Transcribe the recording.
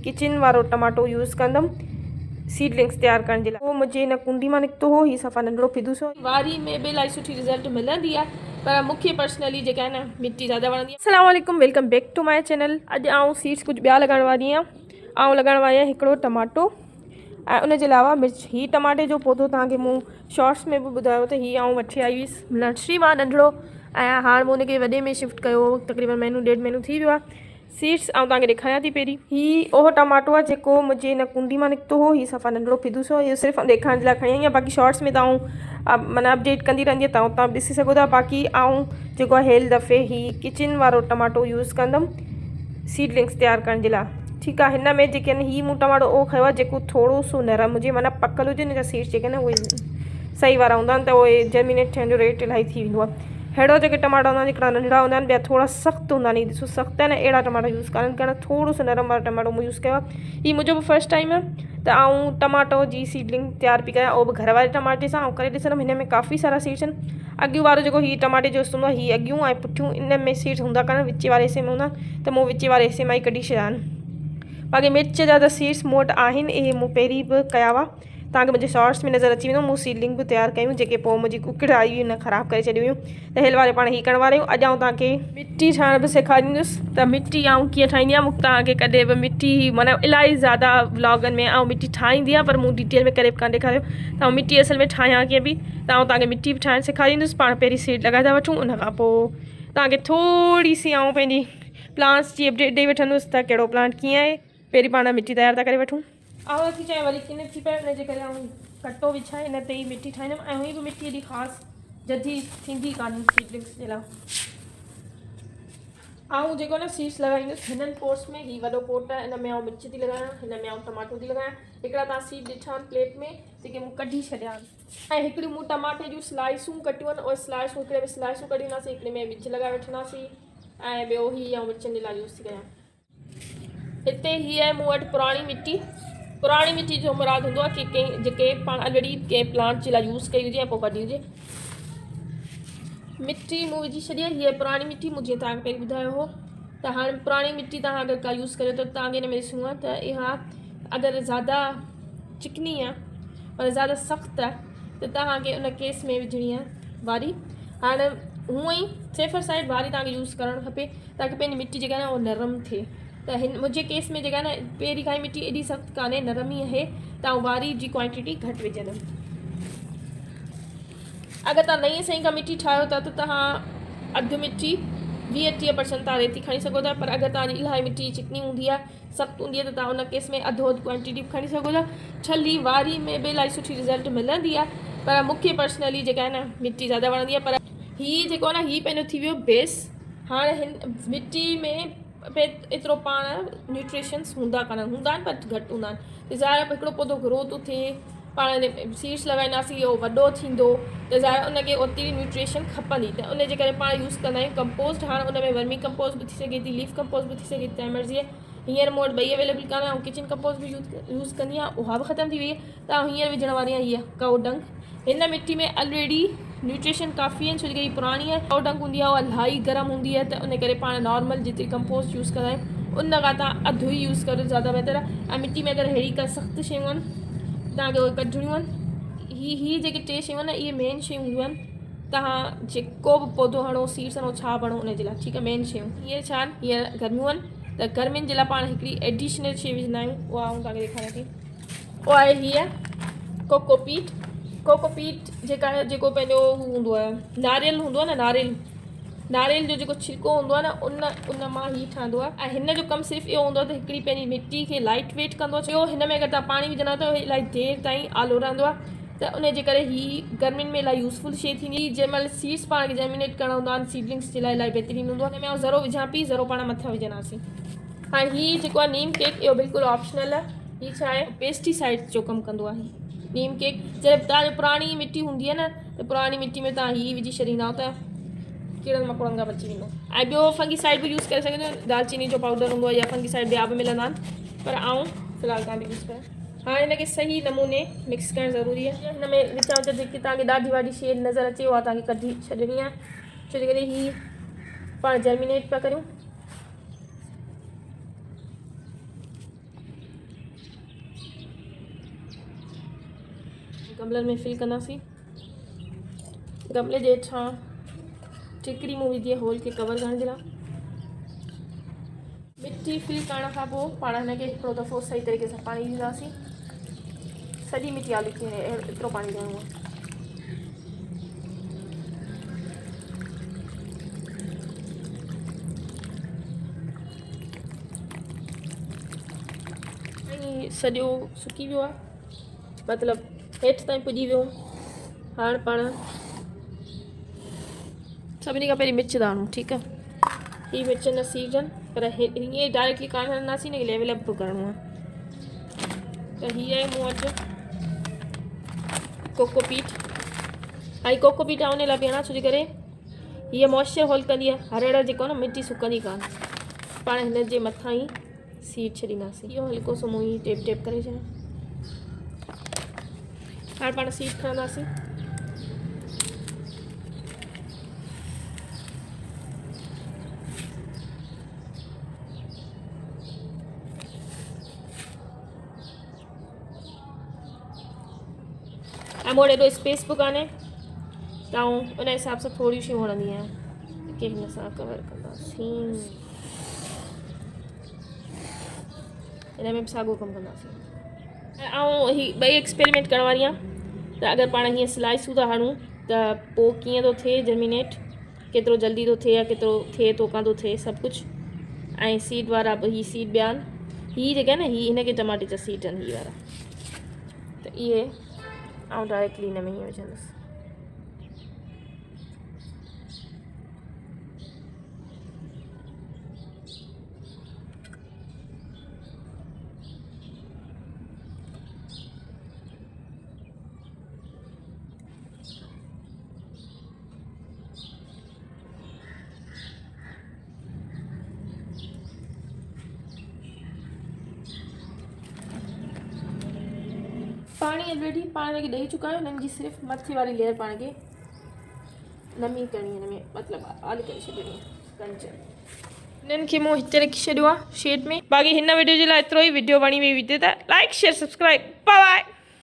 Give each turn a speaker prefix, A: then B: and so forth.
A: Kitchen वारो tomato use कंदमि seedlings तैयार करण जे लाइ। उहो मुंहिंजे हिन कुंडी मां निकितो हो, हीउ सफ़ा नंढिड़ो फिदो सो। वारी में बि इलाही सुठी रिज़ल्ट मिलंदी आहे, पर मूंखे पर्सनली जेका आहे न मिट्टी ज़्यादा वणंदी आहे। अस्सलाम वालेकुम, welcome back to my channel. अॼु आउं सीड्स कुझु ॿिया लॻाइण वारी आहियां। आउं लॻाइण वारी आहियां हिकिड़ो टमाटो ऐं उनजे अलावा मिर्च। हीउ टमाटे जो पौधो तव्हांखे मूं शॉर्ट्स में बि ॿुधायो त हीउ आउं वठी आई हुअसि नर्सरी मां नंढिड़ो, ऐं हाणे मूं हुनखे वॾे में शिफ्ट कयो, तक़रीबन महीनो ॾेढ महीनो थी वियो आहे। सीड्स ऐं तव्हांखे ॾेखारियां थी पहिरीं। हीउ उहो टमाटो आहे जेको मुंहिंजे हिन कुंडी मां निकितो हो, हीउ सफ़ा नंढिड़ो फिदो सो। इहो सिर्फ़ु ॾेखारण जे लाइ खणी आई आहियां, बाक़ी शॉर्ट्स में तव्हां माना अपडेट कंदी रहंदी आहे, तव्हां उतां बि ॾिसी सघो था। बाक़ी आउं जेको आहे हेल दफ़े हीउ किचन वारो टमाटो यूज़ कंदमि सीडलिंग्स तैयार करण जे लाइ, ठीकु आहे। हिन में जेके आहिनि हीउ मूं टमाटो उहो खयो आहे जेको थोरो सो नरम हुजे, माना पकल हुजे, हिन जा सीड्स जेके आहिनि उहे सही वारा हूंदा आहिनि, त उहे जर्मिनेट थियण जो रेट इलाही थी वेंदो आहे। अहिड़ो जेके टमाटा हूंदा आहिनि हिकिड़ा नंढड़ा हूंदा आहिनि, ॿिया थोरा सख़्तु हूंदा आहिनि। ॾिसो सख़्तु आहिनि, अहिड़ा टमाटा यूज़ करणु थोरो सो नरम वारो टमाटो मूं यूज़ कयो आहे। हीउ मुंहिंजो बि फर्स्ट टाइम आहे, त आउं टमाटो जी सीडलिंग तैयार पई कयां, उहो बि घर वारे टमाटे सां। ऐं करे ॾिसंदमि हिन में काफ़ी सारा सीड्स आहिनि। अॻियूं वारो जेको हीउ टमाटे जो हूंदो आहे, हीउ अॻियूं ऐं पुठियूं इन में सीड्स हूंदा कान, विच वारे हिसे में हूंदा, त मूं विच वारे हिसे मां ई कढी छॾिया आहिनि। बाक़ी मिर्च जा त सीड्स मूं वटि आहिनि, इहे मूं पहिरीं बि कया हुआ, तव्हांखे मुंहिंजे शॉर्ट्स में नज़र अची वेंदो। मूं सीडलिंग बि तैयार कयूं जेके पोइ मुंहिंजी कुकड़ आई हुई न ख़राबु करे छॾियूं हुयूं, त हेल वारे पाण हीअ करण वारे आहियूं। अॼु आउं तव्हांखे मिट्टी ठाहिण बि सेखारींदुसि, त मिट्टी आउं कीअं ठाहींदी आहियां। मूंखे तव्हांखे कॾहिं बि मिट्टी माना इलाही ज़्यादा व्लॉगनि में आउं मिट्टी ठाहींदी आहियां, पर मूं डिटेल में करे बि कान ॾेखारियो त आउं मिट्टी असल में ठाहियां कीअं बि। त आउं तव्हांखे मिट्टी बि ठाहिणु सेखारींदुसि। पाण पहिरीं सीड लॻाए था वठूं, उन खां पोइ तव्हांखे थोरी सी आउं पंहिंजी प्लांट्स जी अपडेट ॾेई वठंदुसि त कहिड़ो प्लांट कीअं आहे। पहिरीं पाण मिट्टी तयारु था करे वठूं। आउं नथी चाहियां वरी किन थी पए, हुनजे करे आउं कटो विछाए हिन ते ई मिट्टी ठाहींदमि। ऐं हुई बि मिट्टी एॾी ख़ासि जल्दी थींदी कान्हे सीडलिंग्स जे लाइ। आउं जेको न सीड्स लॻाईंदुसि हिननि पोट्स में। हीउ वॾो पोट आहे, हिन में आउं मिर्च थी लॻायां, हिन में आउं टमाटो थी लॻायां। हिकिड़ा तव्हां सीड ॾिठा आहिनि प्लेट में जेके मूं कढी छॾिया आहिनि, ऐं हिकिड़ियूं मूं टमाटे जूं स्लाइसूं कटियूं आहिनि, उहे स्लाइसूं हिकिड़े में स्लाइसूं कढींदासीं, हिकिड़े में विझ लॻाए वठंदासीं। ऐं ॿियो हीउ आउं मिर्चनि जे लाइ यूज़ थी कयां। हिते हीअ आहे मूं वटि पुराणी मिट्टी। पुराणी मिट्टी जो मुराद हूंदो आहे कि कंहिं जेके पाण ऑलरेडी कंहिं प्लांट जे लाइ यूज़ कई हुजे ऐं पोइ वधी हुजे। मिट्टी मूं विझी छॾी आहे, हीअ पुराणी मिट्टी मूं जीअं तव्हांखे पहिरीं ॿुधायो हो। त हाणे पुराणी मिट्टी तव्हां अगरि का यूज़ करियो त तव्हांखे हिन में ॾिसणो आहे त इहा अगरि ज़्यादा चिकनी आहे पर ज़्यादा सख़्तु आहे, त तव्हांखे उन केस में विझणी आहे वारी। हाणे हूअं ई सेफर साइड वारी तव्हांखे यूज़ करणु खपे ताकी पंहिंजी मिट्टी जेका आहे न उहा नरम थिए। त हिन मुंहिंजे केस में जेका आहे न पहिरीं खां ई मिट्टी एॾी सख़्तु कान्हे, नरम ई आहे, त आउं वारी जी क्वांटिटी घटि विझंदमि। अगरि तव्हां नई सही खां मिट्टी ठाहियो था त तव्हां अधु मिट्टी 20-30% तव्हां रेती खणी सघो था, पर अगरि तव्हांजी इलाही मिट्टी चिकनी हूंदी आहे, सख़्तु हूंदी आहे, त तव्हां उन केस में अधु क्वांटिटी खणी सघो था। छली वारी में बि इलाही सुठी रिज़ल्ट मिलंदी आहे, पर मूंखे पर्सनली जेका आहे न मिट्टी ज़्यादा वणंदी आहे। पर हीअ जेको आहे न हीअ पंहिंजो थी वियो बेस। हाणे हिन मिट्टी में एतिरो पाण न्यूट्रिशंस हूंदा कान, हूंदा आहिनि पर घटि हूंदा आहिनि। त ज़ाहिर हिकिड़ो पौधो ग्रो थो थिए, पाण सीड्स लॻाईंदासीं, इहो वॾो थींदो, त ज़ाहिर उनखे ओतिरी न्यूट्रिशन खपंदी, त उनजे करे पाण यूज़ कंदा आहियूं कंपोस्ट। हाणे उन में वर्मी कंपोस्ट बि थी सघे थी, लीफ कंपोस्ट बि थी सघे थी, तंहिं मर्ज़ी आहे। हींअर मूं वटि ॿई अवेलेबल कान आहे, ऐं किचन कंपोस्ट बि यूज़ कंदी आहियां, उहा बि ख़तमु थी वई आहे। त हींअर विझण वारी आहियां हीअ कव डंग। हिन मिट्टी में ऑलरेडी न्यूट्रिशन काफ़ी आहिनि, छो जो हीअ पुराणी आहे। कव डंग हूंदी आहे उहा इलाही गर्म हूंदी आहे, त उन करे पाण नॉर्मल जेतिरी कंपोस्ट यूज़ कंदा आहियूं उन खां तव्हां अधु ई यूज़ करो, ज़्यादा बहितर आहे। ऐं मिट्टी में अगरि अहिड़ी का सख़्तु शयूं आहिनि तव्हांखे उहे कढणियूं आहिनि। हीअ जेके टे शयूं आहिनि इहे मेन शयूं हूंदियूं आहिनि, तव्हां जेको बि पौधो हणो, सीड्स हणो, छा बि हणो उनजे लाइ, ठीकु आहे। मेन शयूं हीअ छा आहिनि, हीअ गर्मियूं आहिनि, त गर्मियुनि जे लाइ पाण हिकिड़ी एडिशनल शइ विझंदा आहियूं, उहा आउं तव्हांखे ॾेखारियां थी। उहा आहे हीअ कोकोपीट। कोकोपीट जेका आहे जेको पंहिंजो हूंदो आहे नारियल हूंदो आहे न, नारियल जो जेको छिलको हूंदो आहे न उन मां हीअ ठहंदो आहे। ऐं हिन जो कमु सिर्फ़ु इहो हूंदो आहे त हिकिड़ी पंहिंजी मिट्टी खे लाइट वेट कंदो आहे। छो हिन में अगरि तव्हां पाणी विझंदा त इलाही देरि ताईं आलो रहंदो आहे, त उनजे करे हीअ गर्मियुनि में इलाही यूज़फुल शइ थींदी। जंहिं महिल सीड्स पाण खे जर्मिनेट करणा हूंदा आहिनि सीडलिंग्स जे लाइ इलाही बहितरीनु हूंदो आहे। हिन में आउं ज़रो विझां पई, ज़रो पाण मथां विझंदासीं। हाणे हीअ जेको आहे नीम केक, इहो बिल्कुलु ऑप्शनल आहे। हीअ छा आहे, पेस्टिसाइड जो कमु कंदो आहे नीम केक। जॾहिं तव्हांजो पुराणी मिट्टी हूंदी आहे न, त पुराणी मिट्टी में तव्हां हीअ विझी छॾींदा त कीड़नि मकोड़नि खां बची वेंदो। ऐं ॿियो फंगीसाइड बि यूज़ करे सघंदा आहियो, दालचीनी जो पाउडर हूंदो आहे, या फंगीसाइड ॿिया बि मिलंदा आहिनि, पर आउं फ़िलहालु तव्हांखे यूज़ कयां। हाणे हिनखे सही नमूने मिक्स करणु ज़रूरी आहे। हिन में विचां त जेकी तव्हांखे ॾाढी वाढी शेड नज़र अचे उहा तव्हांखे कढी छॾणी आहे, छो जे करे हीअ पाण जर्मिनेट पिया करियूं। गमलनि में फिल कंदासीं। गमले जे हेठां टिकड़ी मूं विझी होल खे कवर करण जे लाइ। मिट्टी फिल करण खां पोइ पाण हिनखे हिकिड़ो दफ़ो सही तरीक़े सां पाणी ॾींदासीं। सॼी मिटी आलू खे एतिरो पाणी ॾियणो आहे। सॼो सुकी वियो आहे, मतिलबु हेठि ताईं पुॼी वियो। हाणे पाण सभिनी खां पहिरीं मिर्च था हणूं, ठीकु आहे। हीअ मिर्च न सीजन, पर हीअं डायरेक्टली कान हणंदासीं न, लेवल अप करिणो आहे। त हीअ आहे मूं वटि कोकोपीट। ऐं कोकोपीट उन लाइ बि हणा छो जे करे हीअ मॉइस्चर होल्ड कंदी आहे। हर जेको न मिटी सुकंदी कान, पाण हिन जे मथां ई सीड छॾींदासीं। इहो हल्को सो मूं ई टेप टेप करे छॾियां। हाणे पाण सीड खणंदासीं। ऐं मूं वटि एॾो स्पेस बि कान्हे, त उन हिसाब सां थोरियूं शयूं हणंदी आहियां, की हिन सां कवर कंदासीं। हिन में बि साॻियो कमु कंदासीं। ऐं ही ॿई एक्सपेरिमेंट करण वारी आहियां। त अगरि पाण हीअं स्लाइसूं था हणूं त पोइ कीअं थो थिए जर्मिनेट, केतिरो जल्दी थो थिए या केतिरो थिए थो कान थो थिए, सभु कुझु। ऐं सीड वारा बि ही सीड ॿिया आहिनि। हीअ जेके आहे न, हीअ हिनखे टमाटे जा सीड आहिनि हीअ वारा। त इहे ऐं डायरेक्टली हिन में हीअं विझंदसि। पाणी ऑलरेडी पाण खे ॾेई चुका आहियूं। हिननि जी सिर्फ़ु मथे वारी लेयर पाण खे नमी करणी आहे, हिन में मतिलबु आलू करे छॾिणी आहे कंच। हिननि खे मूं हिते रखी छॾियो आहे शेड में। बाक़ी हिन वीडियो जे लाइ एतिरो ई। वीडियो वणी हुई त like share subscribe. Bye by.